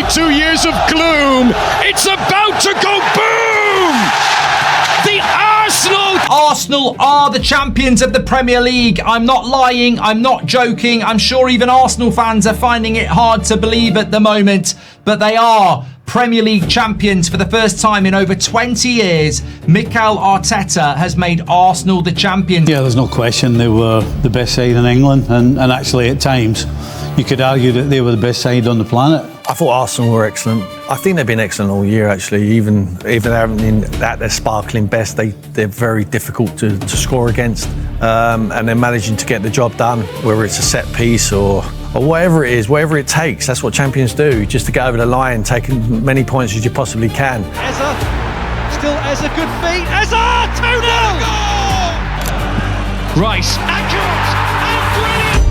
22 years of gloom, it's about to go boom! The Arsenal are the champions of the Premier League. I'm not lying, I'm not joking. I'm sure even Arsenal fans are finding it hard to believe at the moment, but they are Premier League champions for the first time in over 20 years. Mikel Arteta has made Arsenal the champions. Yeah, there's no question they were the best side in England, and actually at times you could argue that they were the best side on the planet. I thought Arsenal were excellent. I think they've been excellent all year, actually. Even they haven't been at their sparkling best, they're very difficult to score against. And they're managing to get the job done, whether it's a set piece or whatever it is, whatever it takes. That's what champions do, just to get over the line, take as many points as you possibly can. Still Eza, good feet. Eza, 2-0! Rice, accurate and brilliant!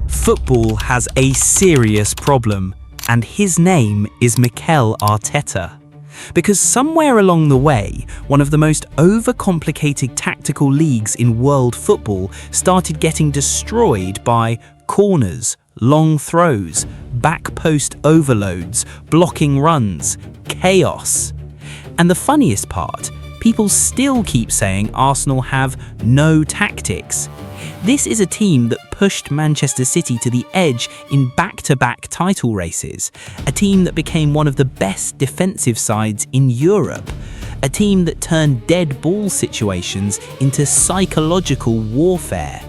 Football has a serious problem, and his name is Mikel Arteta. Because somewhere along the way, one of the most overcomplicated tactical leagues in world football started getting destroyed by corners, long throws, back post overloads, blocking runs, chaos. And the funniest part, people still keep saying Arsenal have no tactics. This is a team that pushed Manchester City to the edge in back-to-back title races, a team that became one of the best defensive sides in Europe, a team that turned dead ball situations into psychological warfare.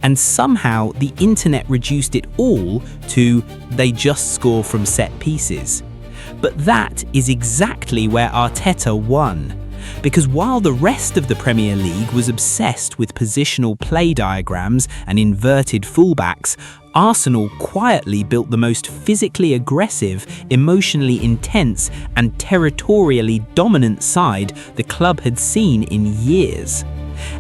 And somehow the internet reduced it all to they just score from set pieces. But that is exactly where Arteta won. Because while the rest of the Premier League was obsessed with positional play diagrams and inverted fullbacks, Arsenal quietly built the most physically aggressive, emotionally intense and territorially dominant side the club had seen in years.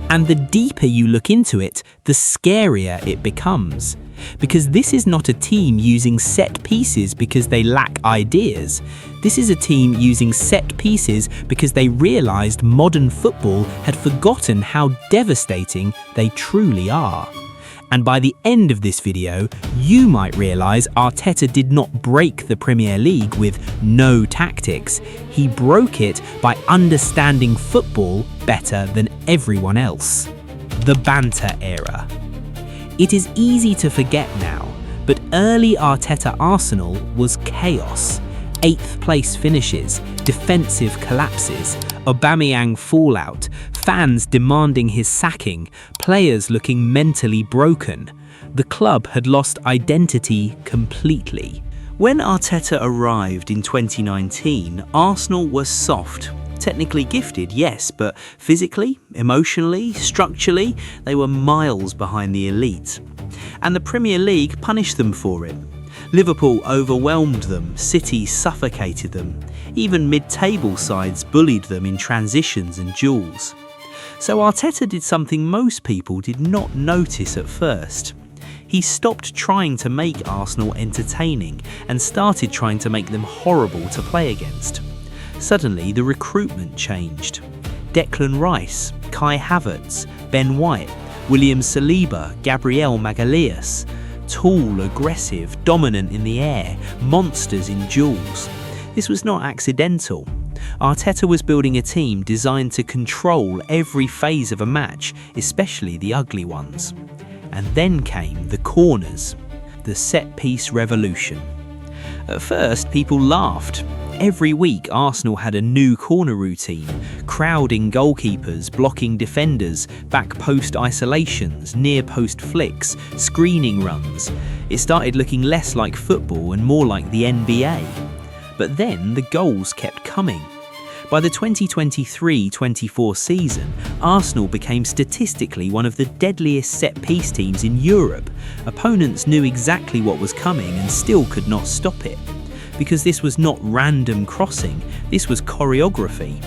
And the deeper you look into it, the scarier it becomes. Because this is not a team using set pieces because they lack ideas. This is a team using set pieces because they realised modern football had forgotten how devastating they truly are. And by the end of this video, you might realise Arteta did not break the Premier League with no tactics. He broke it by understanding football better than everyone else. The banter era. It is easy to forget now, but early Arteta Arsenal was chaos. 8th place finishes, defensive collapses, Aubameyang fallout, fans demanding his sacking, players looking mentally broken. The club had lost identity completely. When Arteta arrived in 2019, Arsenal were soft. Technically gifted, yes, but physically, emotionally, structurally, they were miles behind the elite. And the Premier League punished them for it. Liverpool overwhelmed them, City suffocated them. Even mid-table sides bullied them in transitions and duels. So Arteta did something most people did not notice at first. He stopped trying to make Arsenal entertaining and started trying to make them horrible to play against. Suddenly, the recruitment changed. Declan Rice, Kai Havertz, Ben White, William Saliba, Gabriel Magalhaes. Tall, aggressive, dominant in the air, monsters in duels. This was not accidental. Arteta was building a team designed to control every phase of a match, especially the ugly ones. And then came the corners, the set-piece revolution. At first, people laughed. Every week, Arsenal had a new corner routine, crowding goalkeepers, blocking defenders, back post isolations, near post flicks, screening runs. It started looking less like football and more like the NBA. But then the goals kept coming. By the 2023-24 season, Arsenal became statistically one of the deadliest set-piece teams in Europe. Opponents knew exactly what was coming and still could not stop it. Because this was not random crossing, this was choreography.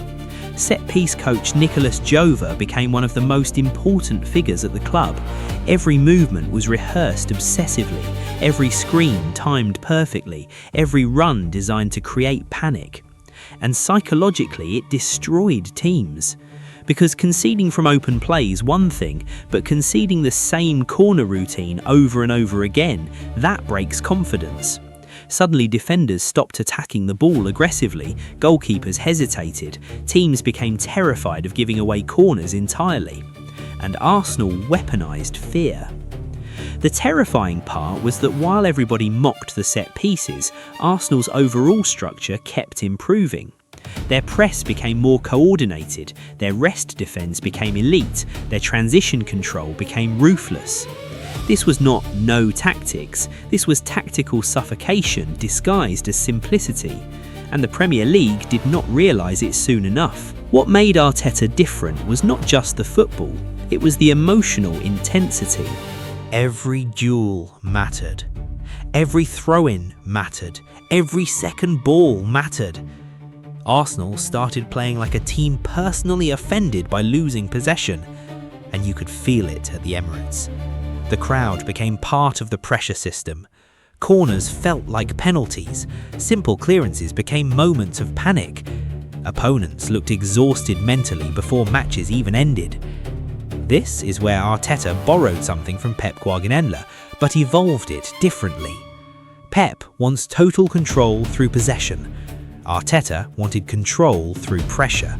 Set-piece coach Nicolas Jover became one of the most important figures at the club. Every movement was rehearsed obsessively, every screen timed perfectly, every run designed to create panic. And psychologically, it destroyed teams. Because conceding from open play is one thing, but conceding the same corner routine over and over again, that breaks confidence. Suddenly defenders stopped attacking the ball aggressively, goalkeepers hesitated, teams became terrified of giving away corners entirely, and Arsenal weaponised fear. The terrifying part was that while everybody mocked the set pieces, Arsenal's overall structure kept improving. Their press became more coordinated, their rest defence became elite, their transition control became ruthless. This was not no tactics, this was tactical suffocation disguised as simplicity, and the Premier League did not realise it soon enough. What made Arteta different was not just the football, it was the emotional intensity. Every duel mattered. Every throw-in mattered. Every second ball mattered. Arsenal started playing like a team personally offended by losing possession, and you could feel it at the Emirates. The crowd became part of the pressure system. Corners felt like penalties. Simple clearances became moments of panic. Opponents looked exhausted mentally before matches even ended. This is where Arteta borrowed something from Pep Guardiola, but evolved it differently. Pep wants total control through possession. Arteta wanted control through pressure.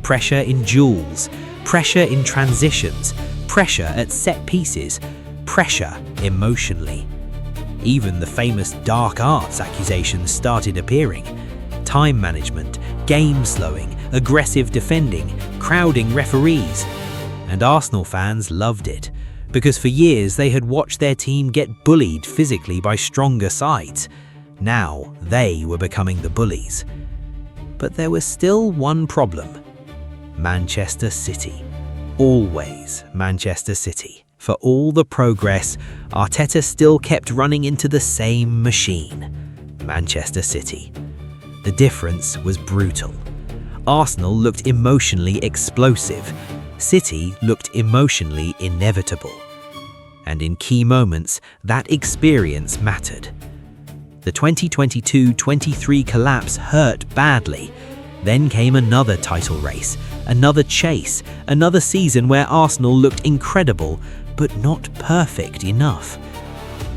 Pressure in duels, pressure in transitions, pressure at set pieces, pressure emotionally. Even the famous dark arts accusations started appearing. Time management, game slowing, aggressive defending, crowding referees. And Arsenal fans loved it, because for years they had watched their team get bullied physically by stronger sides. Now they were becoming the bullies. But there was still one problem. Manchester City. Always Manchester City. For all the progress, Arteta still kept running into the same machine. Manchester City. The difference was brutal. Arsenal looked emotionally explosive. City looked emotionally inevitable. And in key moments, that experience mattered. The 2022-23 collapse hurt badly. Then came another title race, another chase, another season where Arsenal looked incredible, but not perfect enough.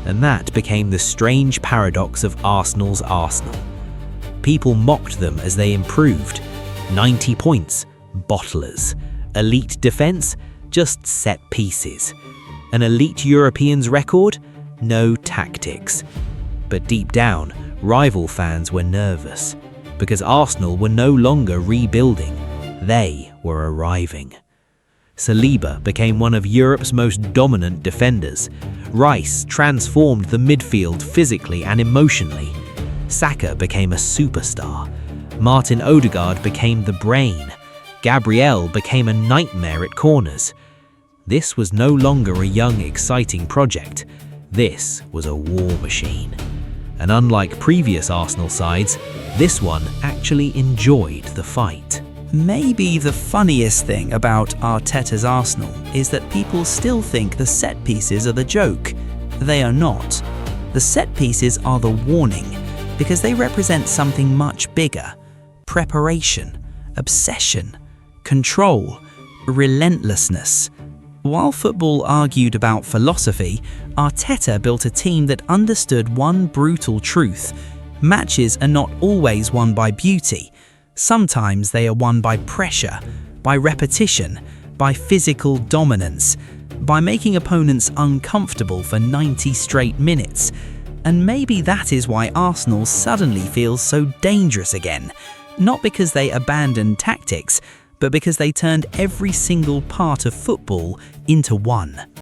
And that became the strange paradox of Arsenal's Arsenal. People mocked them as they improved. 90 points, bottlers. Elite defence, just set pieces. An elite Europeans record, no tactics. But deep down, rival fans were nervous, because Arsenal were no longer rebuilding, they were arriving. Saliba became one of Europe's most dominant defenders. Rice transformed the midfield physically and emotionally. Saka became a superstar. Martin Odegaard became the brain. Gabriel became a nightmare at corners. This was no longer a young, exciting project. This was a war machine. And unlike previous Arsenal sides, this one actually enjoyed the fight. Maybe the funniest thing about Arteta's Arsenal is that people still think the set pieces are the joke. They are not. The set pieces are the warning, because they represent something much bigger. Preparation, obsession, control, relentlessness. While football argued about philosophy, Arteta built a team that understood one brutal truth. Matches are not always won by beauty. Sometimes they are won by pressure, by repetition, by physical dominance, by making opponents uncomfortable for 90 straight minutes. And maybe that is why Arsenal suddenly feels so dangerous again. Not because they abandoned tactics, but because they turned every single part of football into one.